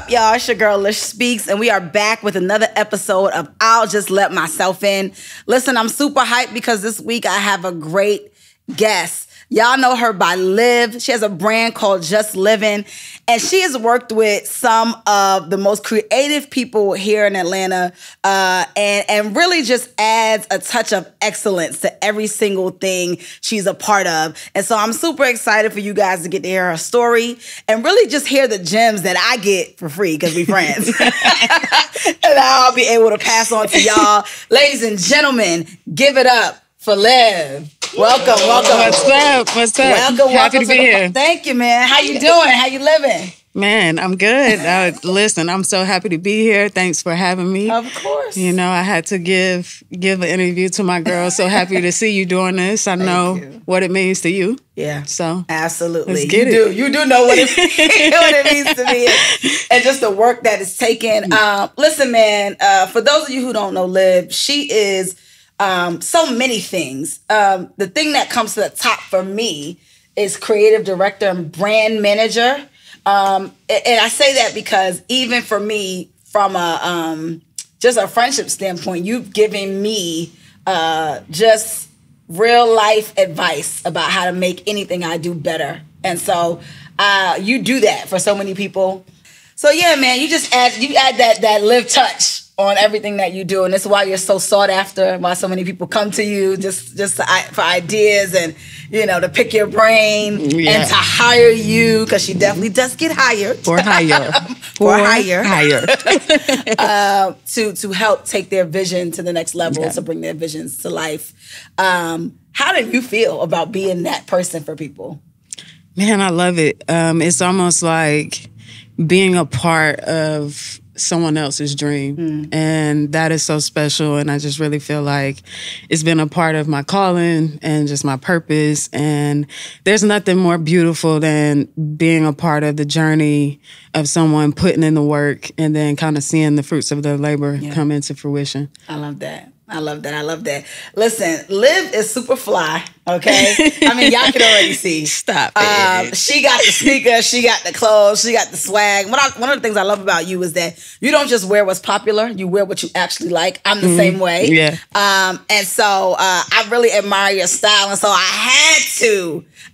up, y'all? It's your girl, Lish Speaks, and we are back with another episode of I'll Just Let Myself In. Listen, I'm super hyped because this week I have a great guest. Y'all know her by Liv. She has a brand called Just Living, and she has worked with some of the most creative people here in Atlanta, and really just adds a touch of excellence to every single thing she's a part of. And so I'm super excited for you guys to get to hear her story and really just hear the gems that I get for free because we friends. And I'll be able to pass on to y'all. Ladies and gentlemen, give it up for Liv. Welcome. What's up? Welcome. Happy to be here. Thank you, man. How you doing? How you living? Man, I'm good. Listen, I'm so happy to be here. Thanks for having me. Of course. You know, I had to give an interview to my girl. So happy to see you doing this. I know what it means to you. Yeah. So absolutely. Let's get it. You do know what it means to me, and just the work that it's taken. Listen, man. For those of you who don't know Liv, she is so many things. The thing that comes to the top for me is creative director and brand manager. And I say that because even for me, from a just a friendship standpoint, you've given me just real life advice about how to make anything I do better. And so you do that for so many people. So yeah, man, you add that Liv touch on everything that you do, and that's why you're so sought after. Why so many people come to you just for ideas and to pick your brain and to hire you, because she definitely does get hired or hire to help take their vision to the next level, to bring their visions to life. How do you feel about being that person for people? Man, I love it. It's almost like being a part of someone else's dream. And that is so special. And I just really feel like it's been a part of my calling and just my purpose. And there's nothing more beautiful than being a part of the journey of someone putting in the work and then kind of seeing the fruits of their labor come into fruition. I love that. I love that. Listen, Liv is super fly, okay? I mean, y'all can already see. Stop it. She got the sneakers, she got the clothes, she got the swag. One of the things I love about you is that you don't just wear what's popular, you wear what you actually like. I'm the same way. Yeah. And so I really admire your style. And so I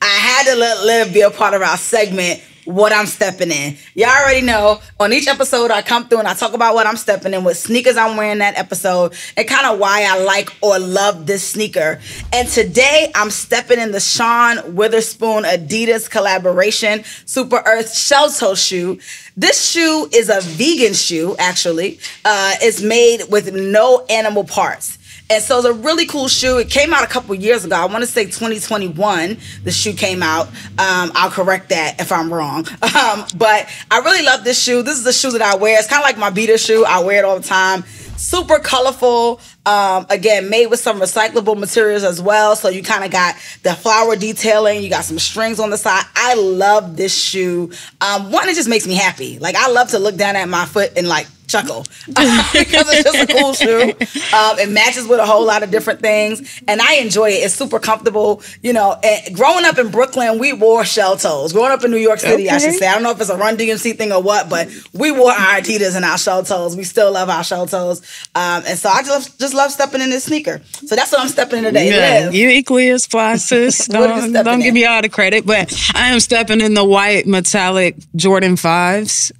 had to let Liv be a part of our segment, What I'm Stepping In. Y'all already know, on each episode I come through and I talk about what I'm stepping in, what sneakers I'm wearing that episode, and kind of why I like or love this sneaker. And today I'm stepping in the Sean Witherspoon Adidas collaboration Super Earth Shell Toe shoe. This shoe is a vegan shoe, actually. It's made with no animal parts. And so it's a really cool shoe. It came out a couple years ago. I want to say 2021, the shoe came out. I'll correct that if I'm wrong. But I really love this shoe. This is the shoe that I wear. It's kind of like my beater shoe. I wear it all the time. Super colorful. Again, made with some recyclable materials as well. So you kind of got the flower detailing. You got some strings on the side. I love this shoe. One, it just makes me happy. Like, I love to look down at my foot and chuckle because it's just a cool shoe. It matches with a whole lot of different things, and I enjoy it. It's super comfortable. And growing up in Brooklyn, we wore shell toes. Growing up in New York City, I should say. I don't know if it's a Run DMC thing or what, but we wore our Adidas and our shell toes. We still love our shell toes. And so I just love stepping in this sneaker. So that's what I'm stepping in today. Yeah, you equally as fly, sis. Don't give me all the credit, but I am stepping in the white metallic Jordan 5s.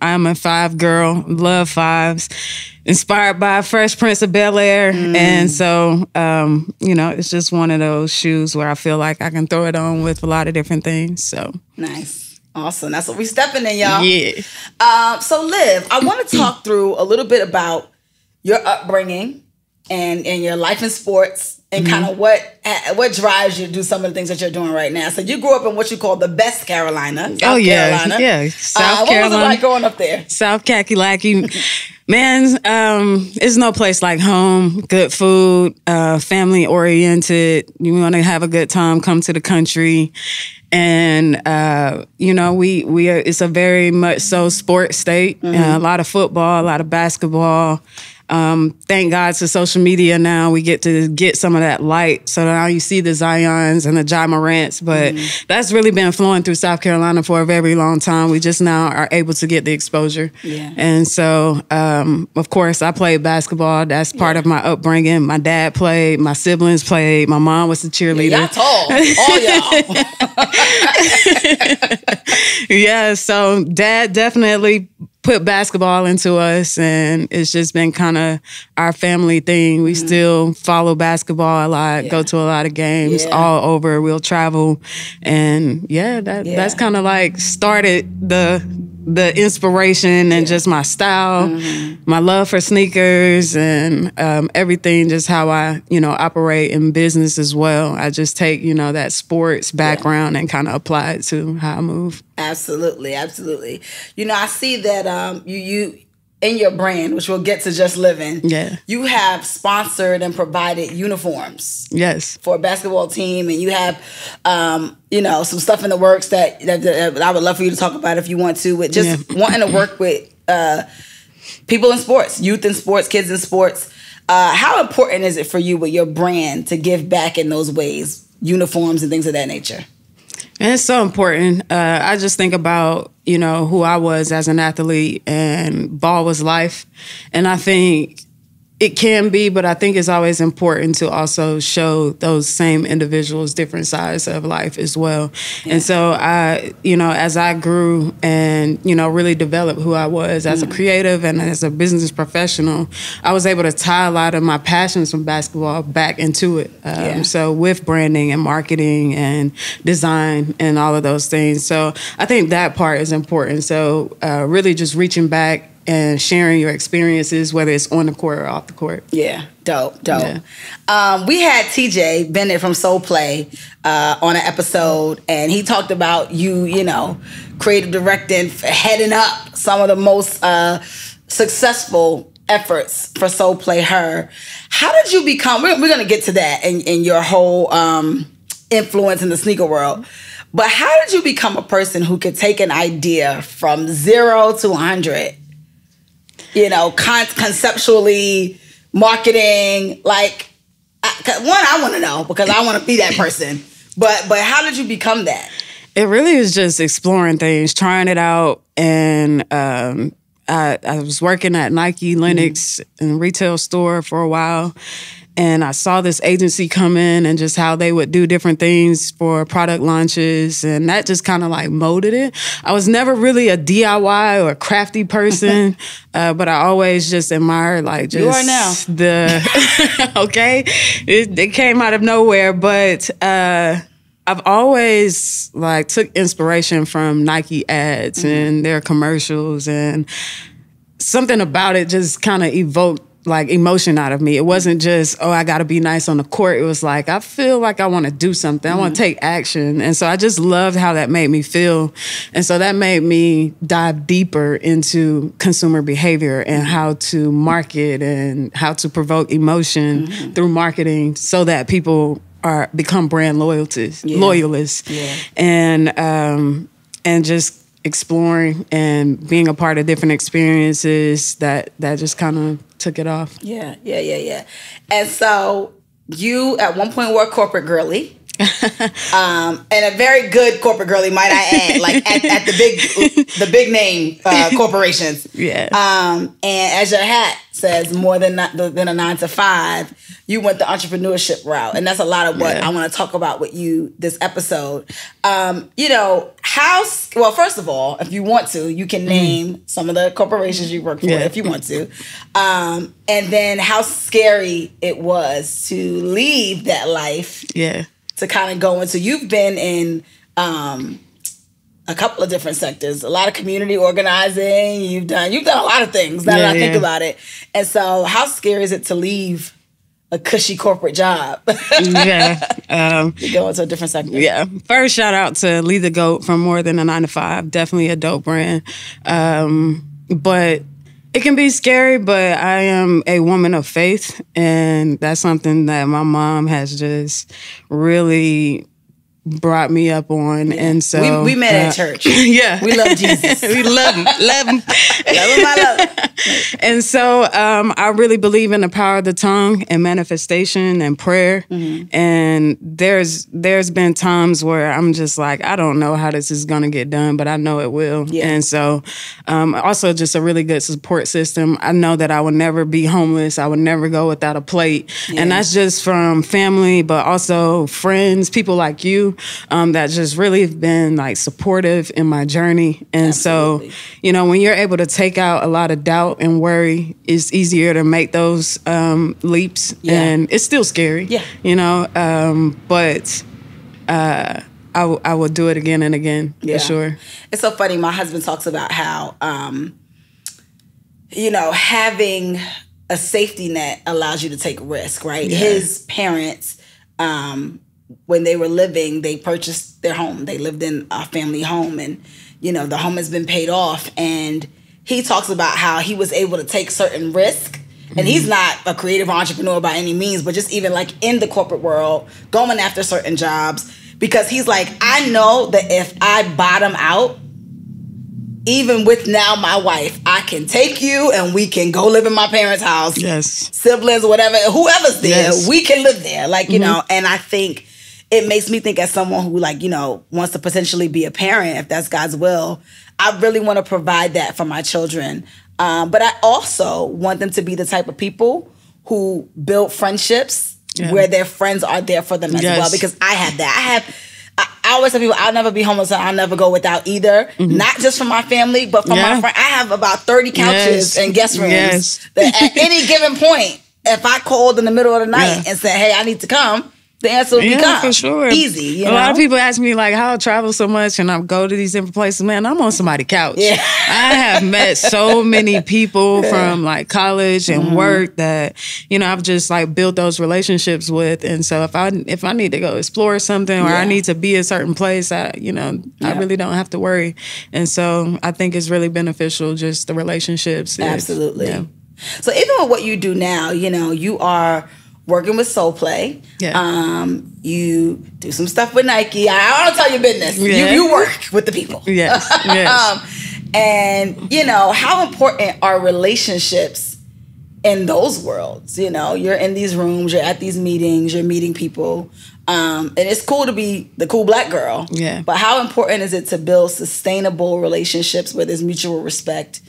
I'm a 5 girl. Love 5s, inspired by Fresh Prince of Bel-Air. And so, it's just one of those shoes where I feel like I can throw it on with a lot of different things. So nice. Awesome. That's what we stepping in, y'all. Yeah. So Liv, I want to talk through a little bit about your upbringing and your life in sports and kind of what drives you to do some of the things that you're doing right now. So you grew up in what you call the best Carolina. South Carolina. Yeah. South Carolina. What was it like growing up there? South Kakalaki. Man, it's no place like home. Good food, family oriented. You want to have a good time, come to the country. And, it's a very much so sports state. A lot of football, a lot of basketball. Thank God to social media now, we get to get some of that light. So now you see the Zions and the Ja Morants, but that's really been flowing through South Carolina for a very long time. We just now are able to get the exposure. Yeah. And so, of course, I played basketball. That's part of my upbringing. My dad played, my siblings played, my mom was a cheerleader. Y'all tall, all y'all. Yeah, so dad definitely put basketball into us, and it's just been kind of our family thing. We still follow basketball a lot, go to a lot of games all over. We'll travel, and that's kind of like started the inspiration and just my style, my love for sneakers, and everything, just how I, operate in business as well. I just take, that sports background and kind of apply it to how I move. Absolutely, absolutely. I see that you in your brand, which we'll get to Just Living, you have sponsored and provided uniforms. Yes. For a basketball team, and you have, some stuff in the works that I would love for you to talk about if you want to, with just wanting to work with people in sports, youth in sports, kids in sports. How important is it for you with your brand to give back in those ways, uniforms and things of that nature? And it's so important. I just think about, who I was as an athlete, and ball was life. And I think it can be, but I think it's always important to also show those same individuals different sides of life as well. Yeah. And so I, as I grew and, really developed who I was as a creative and as a business professional, I was able to tie a lot of my passions from basketball back into it. So with branding and marketing and design and all of those things. So I think that part is important. So really just reaching back and sharing your experiences, whether it's on the court or off the court. Yeah, dope. Yeah. We had TJ Bennett from Soul Play on an episode, and he talked about you, creative directing, heading up some of the most successful efforts for Soul Play Her. How did you become, we're going to get to that in your whole influence in the sneaker world, but how did you become a person who could take an idea from 0 to 100? Conceptually, marketing, like, I want to know, because I want to be that person. But how did you become that? It really is just exploring things, trying it out. And I was working at Nike Linux in a retail store for a while. And I saw this agency come in and just how they would do different things for product launches. And that just kind of like molded it. I was never really a DIY or crafty person, but I always just admired like just you are now. Okay, it came out of nowhere. But I've always like took inspiration from Nike ads and their commercials, and something about it just kind of evoked like emotion out of me. It wasn't just, I got to be nice on the court. It was like, I feel like I want to do something. I want to take action. And so I just loved how that made me feel. And so that made me dive deeper into consumer behavior and how to market and how to provoke emotion through marketing so that people become brand loyalists. Yeah. And just exploring and being a part of different experiences that just kind of took it off. Yeah. And so you at one point were a corporate girly. And a very good corporate girly, might I add, like at the big name corporations. Yeah. And as your hat says, more than a 9 to 5, you went the entrepreneurship route, and that's a lot of what I want to talk about with you this episode. First of all, if you want to, you can name some of the corporations you work for if you want to, and then how scary it was to leave that life. Yeah. To kind of go into, you've been in a couple of different sectors, a lot of community organizing. You've done a lot of things now that I think about it. And so, how scary is it to leave a cushy corporate job? You go into a different sector. Yeah. First, shout out to Lee the Goat from More Than a 9 to 5. Definitely a dope brand. But it can be scary, but I am a woman of faith, and that's something that my mom has just really brought me up on. And so we met at church. Yeah. We love Jesus. We love him. Love him. I love him. And so I really believe in the power of the tongue and manifestation and prayer. And there's been times where I'm just like, I don't know how this is going to get done, but I know it will. Yeah. And so also just a really good support system. I know that I would never be homeless. I would never go without a plate. Yeah. And that's just from family, but also friends, people like you that just really have been like supportive in my journey. And Absolutely. So, you know, when you're able to take out a lot of doubt and worry, it's easier to make those leaps. Yeah. And it's still scary, you know, but I will do it again and again, for sure. It's so funny. My husband talks about how, you know, having a safety net allows you to take risk, right? Yeah. His parents, when they were living, they purchased their home. They lived in a family home, and, you know, the home has been paid off. And he talks about how he was able to take certain risk. And he's not a creative entrepreneur by any means, but just even like in the corporate world, going after certain jobs, because he's like, I know that if I bottom out, even with now my wife, I can take you and we can go live in my parents' house. Yes. Siblings, whatever, whoever's there, we can live there. Like, you know, and I think it makes me think as someone who, like, you know, wants to potentially be a parent, if that's God's will, I really want to provide that for my children. But I also want them to be the type of people who build friendships where their friends are there for them as well. Because I have that. I always tell people I'll never be homeless and I'll never go without either. Not just for my family, but for my friend. I have about 30 couches and guest rooms that at any given point, if I called in the middle of the night and said, hey, I need to come, the answer would be come. For sure. Easy. You know? A lot of people ask me like how I travel so much and I go to these different places. Man, I'm on somebody's couch. Yeah. I have met so many people from like college and work that, you know, I've just like built those relationships with. And so if I need to go explore something or I need to be a certain place, I really don't have to worry. And so I think it's really beneficial, just the relationships. Absolutely. So even with what you do now, you know, you are working with Soul Play. Yeah. You do some stuff with Nike. I don't tell your business. Yeah. You work with the people. Yes. Yes. And, you know, how important are relationships in those worlds? You know, you're in these rooms, you're at these meetings, you're meeting people. And it's cool to be the cool black girl. Yeah. But how important is it to build sustainable relationships where there's mutual respect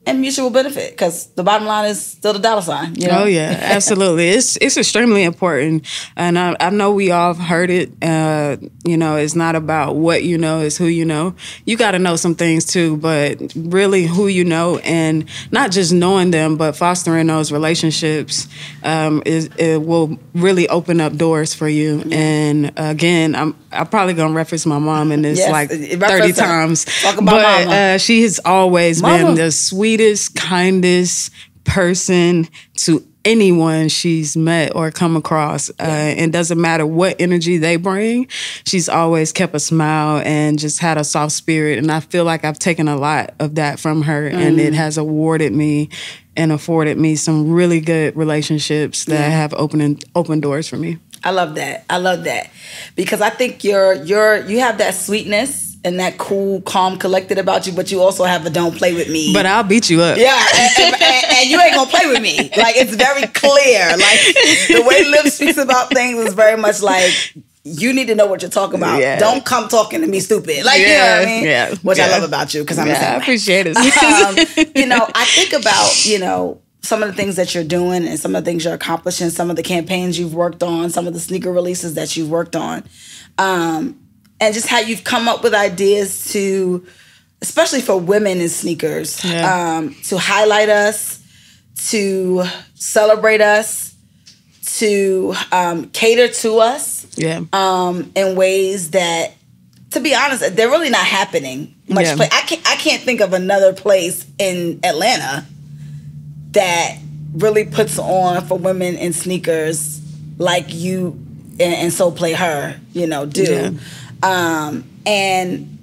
and mutual benefit? Because the bottom line is still the dollar sign. You know? Oh yeah, absolutely. It's extremely important, and I know we all have heard it. You know, it's not about what you know; it's who you know. You got to know some things too, but really who you know, and not just knowing them, but fostering those relationships it will really open up doors for you. Yeah. And again, I'm probably gonna reference my mom in this 30 times. Talk about mama. She has always been the sweetest, kindest person to anyone she's met or come across. It doesn't matter what energy they bring. She's always kept a smile and just had a soft spirit. And I feel like I've taken a lot of that from her, and it has awarded me and afforded me some really good relationships that have opened doors for me. I love that. I love that, because I think you have that sweetness and that cool, calm, collected about you, but you also have a don't play with me. But I'll beat you up. Yeah, and you ain't gonna play with me. Like, it's very clear. Like, the way Liv speaks about things is very much like, you need to know what you're talking about. Yeah. Don't come talking to me stupid. Like, you know what I mean? Yeah. Which I love about you, because I'm the same way. I appreciate it. You know, I think about, you know, some of the things that you're doing and some of the things you're accomplishing, some of the campaigns you've worked on, some of the sneaker releases that you've worked on. And just how you've come up with ideas to, especially for women in sneakers, to highlight us, to celebrate us, to cater to us in ways that, to be honest, they're really not happening much. I can't think of another place in Atlanta that really puts on for women in sneakers like you and So Play Her, you know, do. Yeah. And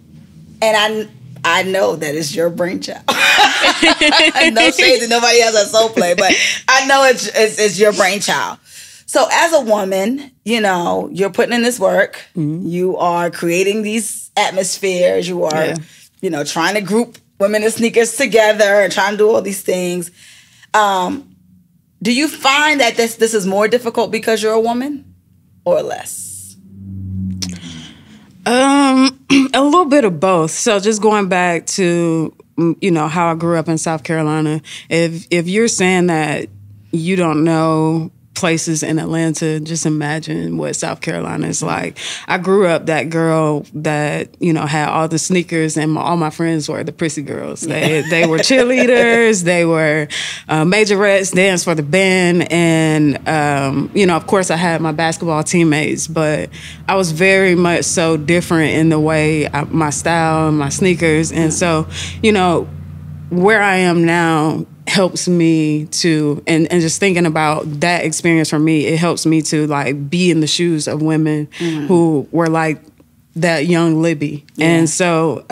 I know that it's your brainchild. No shade to nobody else at Soul Play, but I know it's your brainchild. So as a woman, you know, you're putting in this work. You are creating these atmospheres. You are, you know, trying to group women in sneakers together and trying to do all these things. Do you find that this is more difficult because you're a woman or less? A little bit of both. So just going back to, you know, how I grew up in South Carolina, if you're saying that you don't know places in Atlanta, just imagine what South Carolina is like. I grew up that girl that, you know, had all the sneakers, and all my friends were the prissy girls. They were cheerleaders, they were majorettes, danced for the band, and, you know, of course I had my basketball teammates, but I was very much so different in the way my style and my sneakers. And so, you know, where I am now helps me to, and just thinking about that experience for me, it helps me to like be in the shoes of women who were like that young Libby. And so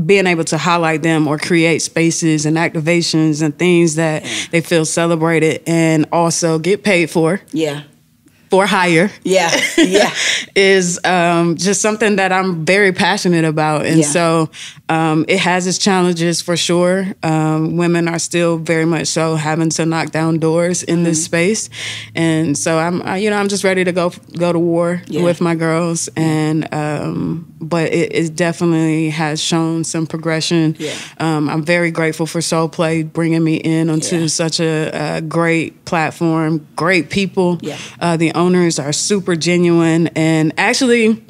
being able to highlight them or create spaces and activations and things that they feel celebrated and also get paid for. For hire. Is just something that I'm very passionate about. And so it has its challenges for sure. Women are still very much so having to knock down doors in this space. And so I'm just ready to go to war with my girls. And but it definitely has shown some progression. I'm very grateful for Soul Play bringing me in onto such a great platform, great people. The owners are super genuine, and actually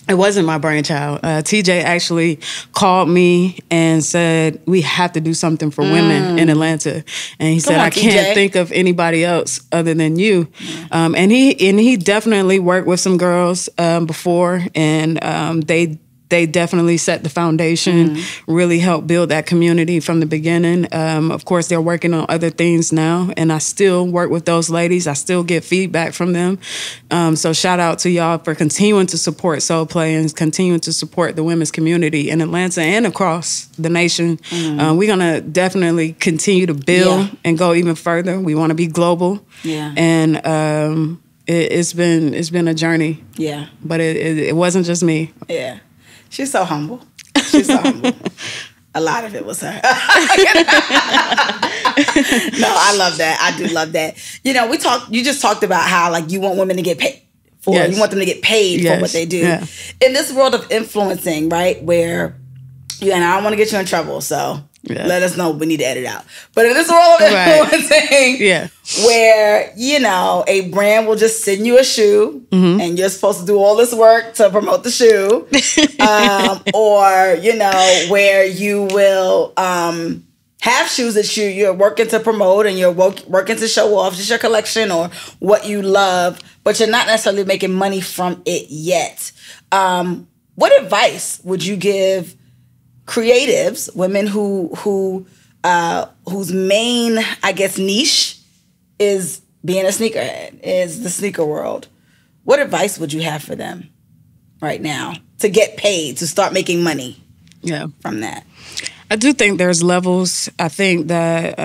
it wasn't my brainchild. TJ actually called me and said, we have to do something for women in Atlanta. And he said, I can't think of anybody else other than you. And he definitely worked with some girls before, and they definitely set the foundation, really helped build that community from the beginning. Of course, they're working on other things now, and I still work with those ladies. I still get feedback from them. So shout out to y'all for continuing to support Soul Play and continuing to support the women's community in Atlanta and across the nation. We're going to definitely continue to build and go even further. We want to be global. And it's been a journey. But it wasn't just me. She's so humble. She's so humble. A lot of it was her. No, I love that. I do love that. You know, you just talked about how like you want women to get paid for, you want them to get paid for what they do. In this world of influencing, right, where, and I don't want to get you in trouble, so let us know. We need to edit out. But in this world of influencing, where, you know, a brand will just send you a shoe and you're supposed to do all this work to promote the shoe. Or, you know, where you will have shoes that you're working to promote and you're working to show off just your collection or what you love, but you're not necessarily making money from it yet. What advice would you give creatives, women whose main, I guess, niche is being a sneakerhead, is the sneaker world? What advice would you have for them right now to get paid, to start making money from that? I do think there's levels. I think that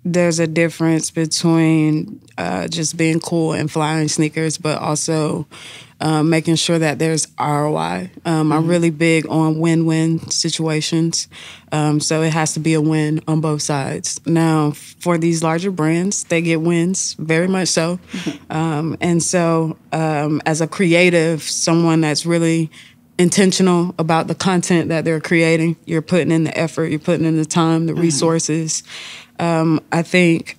there's a difference between just being cool and flying sneakers, but also making sure that there's ROI. I'm really big on win-win situations. So it has to be a win on both sides. Now, for these larger brands, they get wins, very much so. And so as a creative, someone that's really intentional about the content that they're creating, you're putting in the effort, you're putting in the time, the resources. I think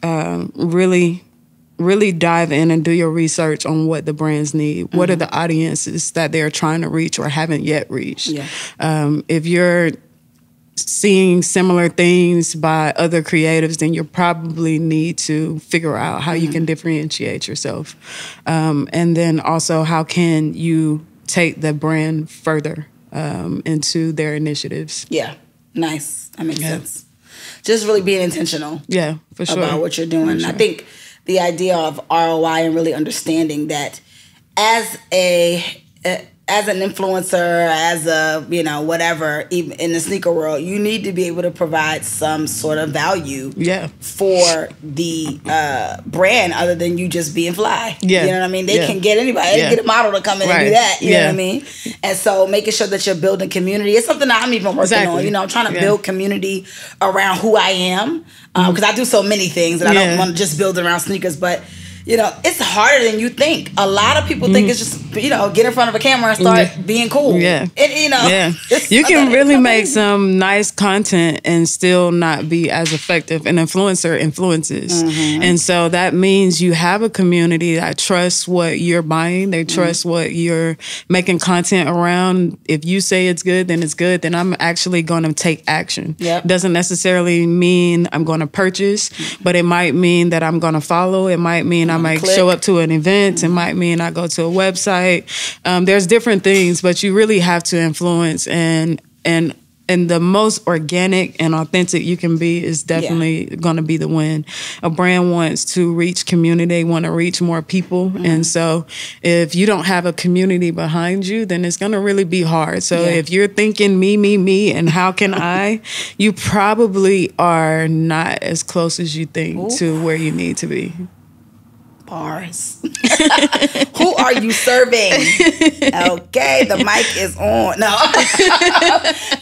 really dive in and do your research on what the brands need. What are the audiences that they're trying to reach or haven't yet reached? If you're seeing similar things by other creatives, then you probably need to figure out how you can differentiate yourself. And then also, how can you take the brand further into their initiatives? Nice. That makes sense. Just really being intentional. For sure. About what you're doing. Sure. I think the idea of ROI and really understanding that as as an influencer, as a, you know, whatever, even in the sneaker world, you need to be able to provide some sort of value for the brand other than you just being fly. Yeah. You know what I mean? They can get anybody. They can get a model to come in and do that. You know what I mean? And so making sure that you're building community is something that I'm even working on. You know, I'm trying to build community around who I am because I do so many things and I don't want to just build around sneakers, but you know, it's harder than you think. A lot of people think it's just, you know, get in front of a camera and start being cool. Yeah. And, you know. You can really make some nice content and still not be as effective. An influencer influences. And so that means you have a community that trusts what you're buying. They trust what you're making content around. If you say it's good, then it's good. Then I'm actually going to take action. Doesn't necessarily mean I'm going to purchase, but it might mean that I'm going to follow. It might mean I might show up to an event. It might mean I go to a website. There's different things, but you really have to influence, and the most organic and authentic you can be is definitely going to be the win. A brand wants to reach community. They want to reach more people. And so if you don't have a community behind you, then it's going to really be hard. So if you're thinking me, and how can I, you probably are not as close as you think to where you need to be. Bars. Who are you serving? Okay, the mic is on.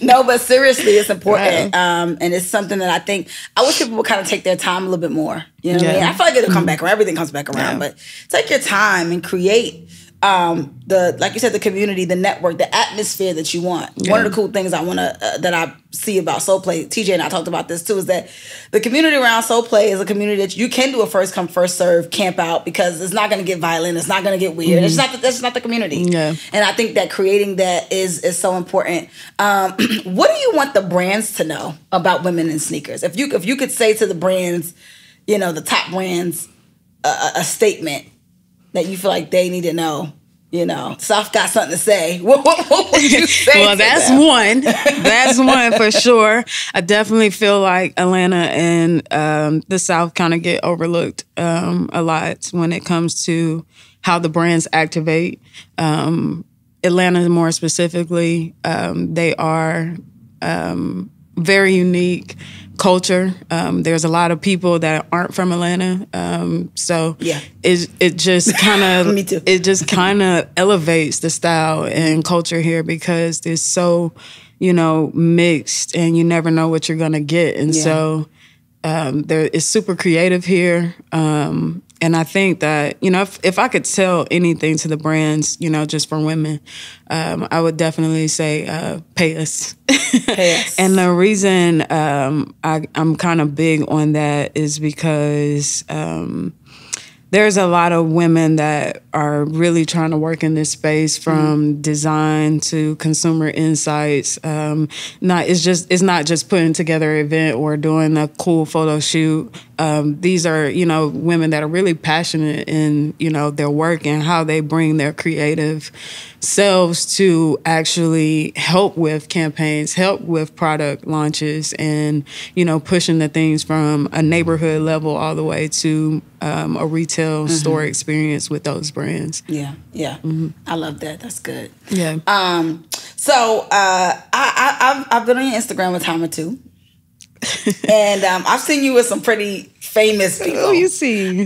No, but seriously, it's important, and it's something that I think I wish people would kind of take their time a little bit more. You know what I mean? I feel like it'll come back around. Everything comes back around, but take your time and create like you said, the community, the network, the atmosphere that you want. One of the cool things I want to that I see about Soul Play, TJ and I talked about this too, is that the community around Soul Play is a community that you can do a first come first serve camp out because it's not going to get violent, it's not going to get weird. It's not that's not the community. And I think that creating that is so important. What do you want the brands to know about women in sneakers? If you could say to the brands, you know, the top brands, a statement that you feel like they need to know, you know, South got something to say. What would you say? Well, that's one. That's one for sure. I definitely feel like Atlanta and the South kind of get overlooked a lot when it comes to how the brands activate. Atlanta, more specifically, they are very unique culture. There's a lot of people that aren't from Atlanta, so it just kind of it just kind of elevates the style and culture here because it's so, you know, mixed and you never know what you're gonna get, and so it's super creative here. And I think that, you know, if I could tell anything to the brands, you know, just for women, I would definitely say pay us. Pay us. And the reason I'm kind of big on that is because there's a lot of women that are really trying to work in this space, from design to consumer insights. It's not just putting together an event or doing a cool photo shoot. These are, you know, women that are really passionate in, you know, their work and how they bring their creative selves to actually help with campaigns, help with product launches, and, you know, pushing the things from a neighborhood level all the way to a retail store experience with those brands. I love that. That's good. So I've been on your Instagram a time or two. And I've seen you with some pretty famous people. Oh, you see.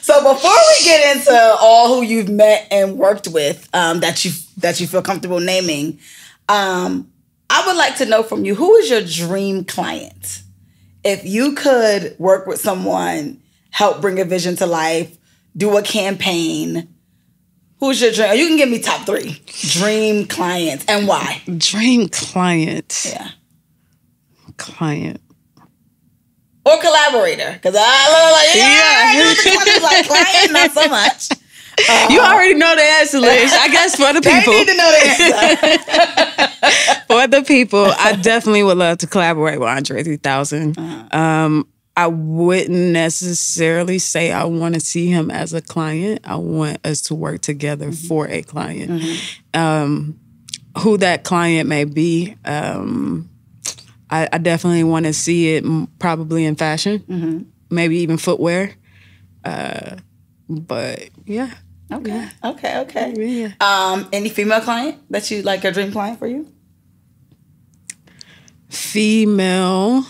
So before we get into all who you've met and worked with, that you feel comfortable naming, I would like to know from you, who is your dream client? If you could work with someone, help bring a vision to life, do a campaign, who's your dream? You can give me top 3 dream clients and why. Dream client. Yeah. Client. Or collaborator, because like client, not so much. You already know the answer, Lish. I guess for the people. They need to know the answer. For the people, I definitely would love to collaborate with Andre 3000. I wouldn't necessarily say I want to see him as a client. I want us to work together for a client. Who that client may be, I definitely want to see it probably in fashion, maybe even footwear. But yeah. Okay. Okay. Yeah. Any female client that you like, a dream client for you? Female,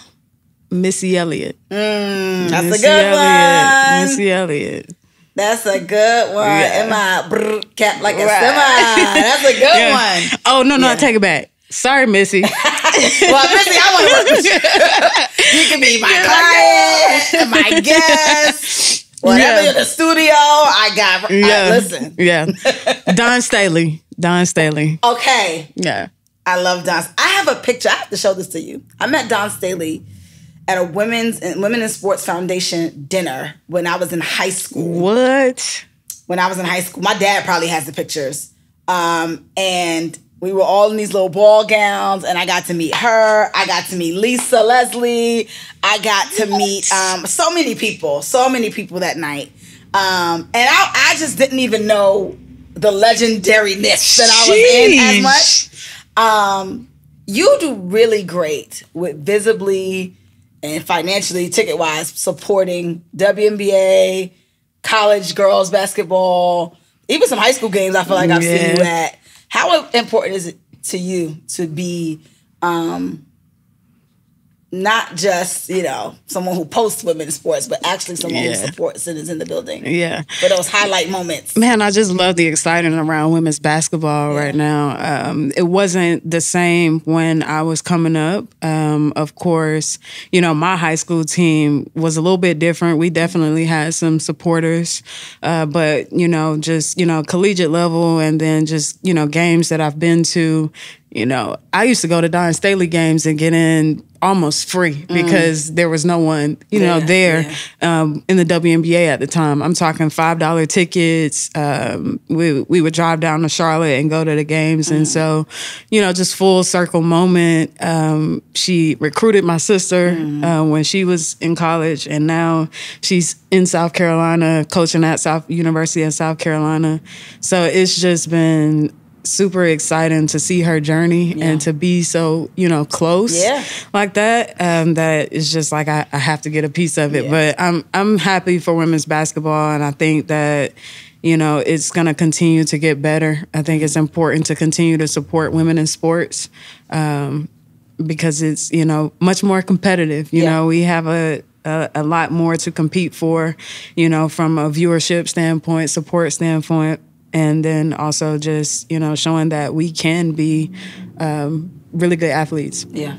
Missy Elliott. That's Missy a good one. Missy Elliott. That's a good one. Yeah. Am I cap like a semi? That's a good one. Oh, no, I take it back. Sorry, Missy. Well, Missy, I want to work with you. You can be my client, my guest, whatever in the studio. I got. Listen. Yeah. Don Staley. Okay. Yeah. I love Don. I have a picture. I have to show this to you. I met Don Staley at a Women in Sports Foundation dinner when I was in high school. What? When I was in high school. My dad probably has the pictures. And we were all in these little ball gowns, and I got to meet her. I got to meet Lisa Leslie. I got to meet so many people that night. And I just didn't even know the legendariness that I was in as much. You do really great with visibly and financially, ticket-wise, supporting WNBA, college girls basketball, even some high school games I feel like I've seen you at. How important is it to you to be not just, someone who posts women in sports, but actually someone who supports and is in the building? Yeah. For those highlight moments. Man, I just love the excitement around women's basketball right now. It wasn't the same when I was coming up. Of course, my high school team was a little bit different. We definitely had some supporters, but, just, collegiate level and then just, games that I've been to, I used to go to Don Staley games and get in almost free because there was no one, there in the WNBA at the time. I'm talking $5 tickets. We would drive down to Charlotte and go to the games. And so, just full circle moment. She recruited my sister when she was in college, and now she's in South Carolina, coaching at University of South Carolina. So it's just been super exciting to see her journey and to be so, close like that. That is just like I have to get a piece of it. But I'm happy for women's basketball, and I think that it's going to continue to get better. I think it's important to continue to support women in sports because it's much more competitive. We have a lot more to compete for, from a viewership standpoint, support standpoint. And then also just, showing that we can be really good athletes. Yeah.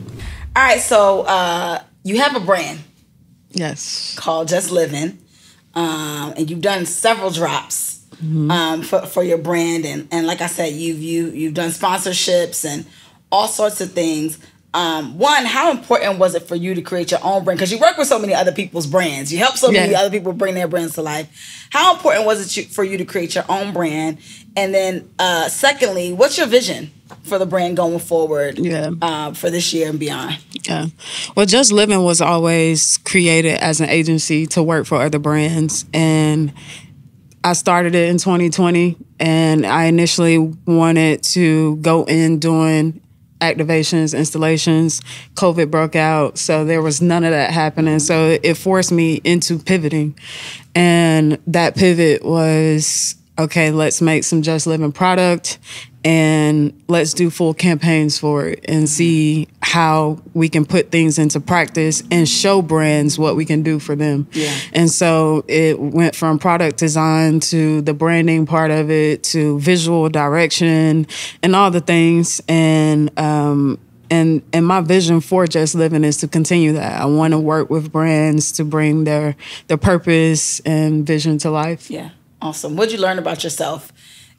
All right. So you have a brand. Yes. Called Just Living. And you've done several drops for your brand. And like I said, you've done sponsorships and all sorts of things. One, how important was it for you to create your own brand? Because you work with so many other people's brands. You help so many other people bring their brands to life. How important was it for you to create your own brand? And then secondly, what's your vision for the brand going forward for this year and beyond? Yeah. Well, Just Living was always created as an agency to work for other brands. And I started it in 2020. And I initially wanted to go in doing activations, installations. COVID broke out, so there was none of that happening. So it forced me into pivoting. And that pivot was, okay, let's make some Just Living product and let's do full campaigns for it and see how we can put things into practice and show brands what we can do for them. Yeah. And so it went from product design to the branding part of it to visual direction and all the things. And my vision for Just Living is to continue that. I want to work with brands to bring their purpose and vision to life. Yeah. Awesome. What'd you learn about yourself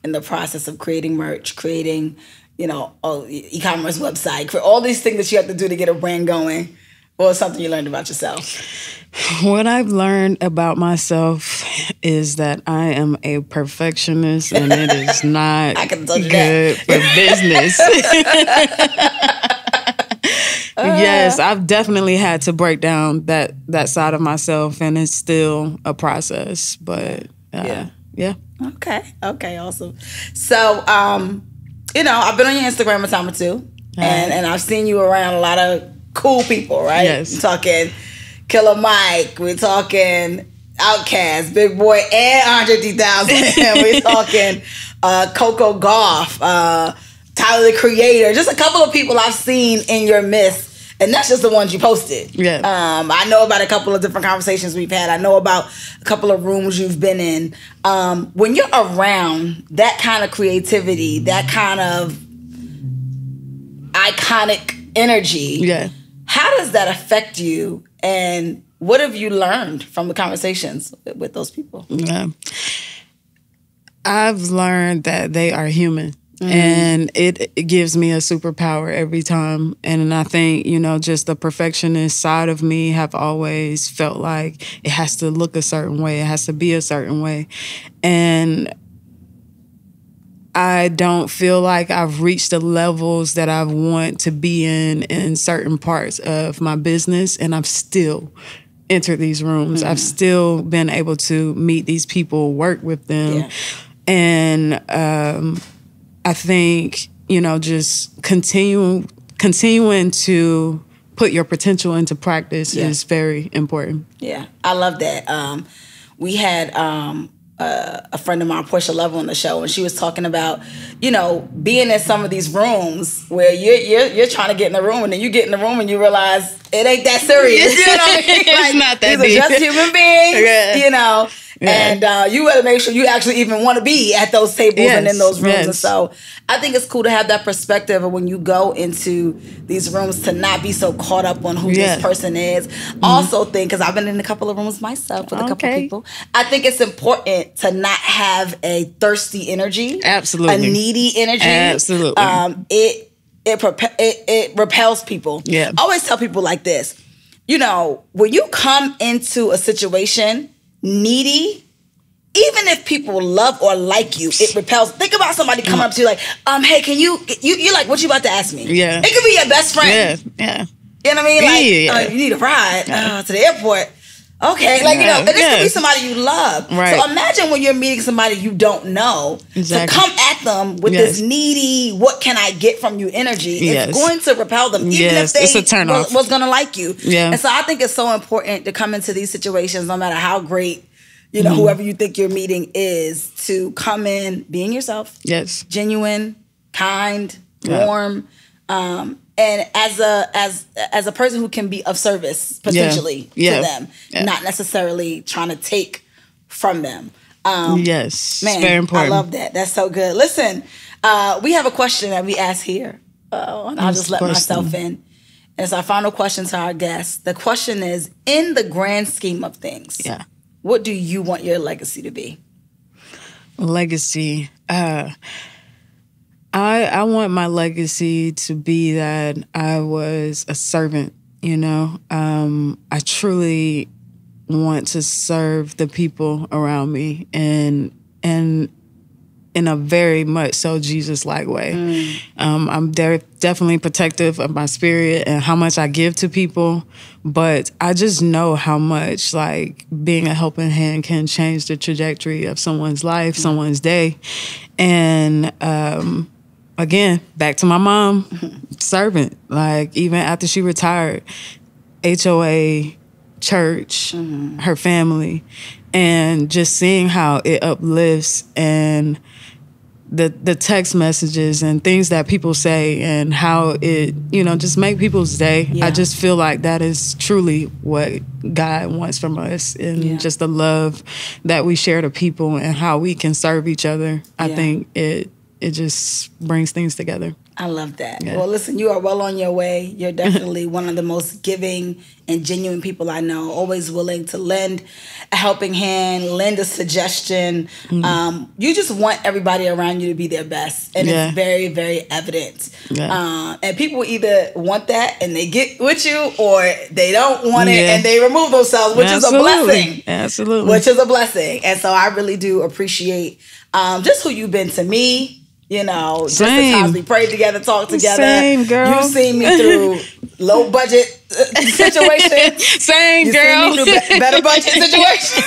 in the process of creating merch, creating, e-commerce website, for all these things that you have to do to get a brand going? What was something you learned about yourself? What I've learned about myself is that I am a perfectionist, and it is not good for business. Yes, I've definitely had to break down that side of myself, and it's still a process. But yeah. Okay, awesome. So, I've been on your Instagram a time or two, and I've seen you around a lot of cool people, right? Yes. We're talking Killer Mike. We're talking Outkast, Big Boy, and Andre 3000. And we're talking Coco Gauff, Tyler the Creator, just a couple of people I've seen in your midst. And that's just the ones you posted. Yeah. I know about a couple of different conversations we've had. I know about a couple of rooms you've been in. When you're around that kind of creativity, that kind of iconic energy, yeah, how does that affect you? And what have you learned from the conversations with those people? Yeah. I've learned that they are human. And it gives me a superpower every time. And I think, just the perfectionist side of me have always felt like it has to look a certain way. It has to be a certain way. And I don't feel like I've reached the levels that I want to be in certain parts of my business. And I've still entered these rooms. I've still been able to meet these people, work with them. Yeah. And, I think, just continuing to put your potential into practice is very important. Yeah, I love that. We had a friend of mine, Portia Love, on the show, and she was talking about, being in some of these rooms where you're trying to get in the room, and then you get in the room and you realize it ain't that serious. You know what I mean? It's not that these deep. are just human beings, Yeah. And you got to make sure you actually even want to be at those tables and in those rooms. Yes. And so I think it's cool to have that perspective of when you go into these rooms to not be so caught up on who this person is. Also think, because I've been in a couple of rooms myself with a couple of people, I think it's important to not have a thirsty energy. Absolutely. A needy energy. Absolutely. It repels people. Yeah. I always tell people like this, when you come into a situation needy, even if people love or like you, it repels. Think about somebody coming up to you like, hey, can you're like, what you about to ask me? Yeah. It could be your best friend. Yeah. You know what I mean? Like, you need a ride to the airport. Okay. Like, and this could be somebody you love. Right. So imagine when you're meeting somebody you don't know, to come at them with this needy, what can I get from you energy, it's going to repel them, even if they was going to like you. Yeah. And so I think it's so important to come into these situations, no matter how great, whoever you think you're meeting is, to come in being yourself. Yes. Genuine, kind, warm, and as a person who can be of service potentially to them, not necessarily trying to take from them. Yes, man, very important. I love that. That's so good. Listen, we have a question that we ask here, and I'll just let myself in. And it's our final question to our guests. The question is, in the grand scheme of things, what do you want your legacy to be? Legacy. I want my legacy to be that I was a servant, I truly want to serve the people around me and in a very much so Jesus-like way. I'm definitely protective of my spirit and how much I give to people, but I just know how much being a helping hand can change the trajectory of someone's life, someone's day. And again, back to my mom, servant. Even after she retired, HOA, church, her family, and just seeing how it uplifts and the text messages and things that people say and how it, just make people's day. Yeah. I just feel like that is truly what God wants from us, and just the love that we share to people and how we can serve each other. I think it just brings things together. I love that. Yeah. Well, listen, you are well on your way. You're definitely one of the most giving and genuine people I know, always willing to lend a helping hand, lend a suggestion. You just want everybody around you to be their best. And it's very, very evident. Yeah. And people either want that and they get with you, or they don't want it and they remove themselves, which is a blessing. Absolutely. Which is a blessing. And so I really do appreciate just who you've been to me. Just the times we prayed together, talked together. Same, girl. You've seen me through low budget situations. Same, girl. You've seen me through better budget situations.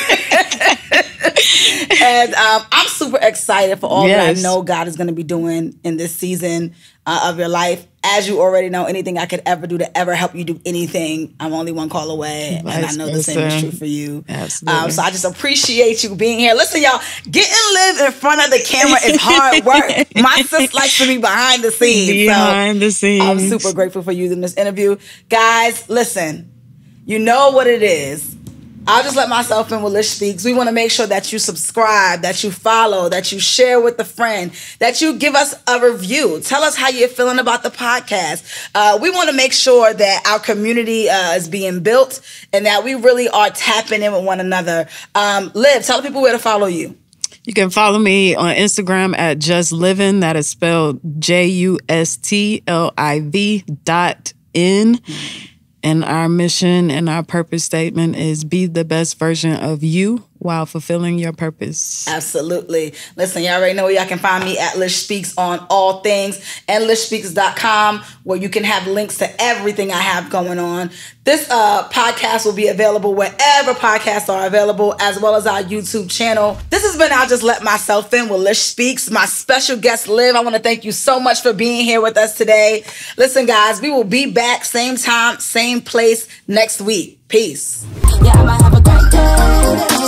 And I'm super excited for all that I know God is going to be doing in this season of your life. as you already know, anything I could ever do to ever help you do anything, I'm only one call away. And I know the same is true for you. Absolutely. So I just appreciate you being here. Listen, y'all, getting Liv in front of the camera is hard work. My sis likes to be behind the scenes. Behind the scenes. I'm super grateful for you in this interview. Guys, listen, you know what it is. I'll just let myself in with Lish Speaks. We want to make sure that you subscribe, that you follow, that you share with a friend, that you give us a review. Tell us how you're feeling about the podcast. We want to make sure that our community is being built and that we really are tapping in with one another. Liv, tell the people where to follow you. You can follow me on Instagram at Just Living. That is spelled JUSTLIV.N. And our mission and our purpose statement is be the best version of you while fulfilling your purpose. Absolutely. Listen, y'all already know where y'all can find me at Lish Speaks on all things, and lishspeaks.com, where you can have links to everything I have going on. This podcast will be available wherever podcasts are available, as well as our YouTube channel. This has been I'll Just Let Myself In with Lish Speaks. My special guest, Liv, I want to thank you so much for being here with us today. Listen, guys, we will be back same time, same place next week. Peace. Yeah, I might have a great day.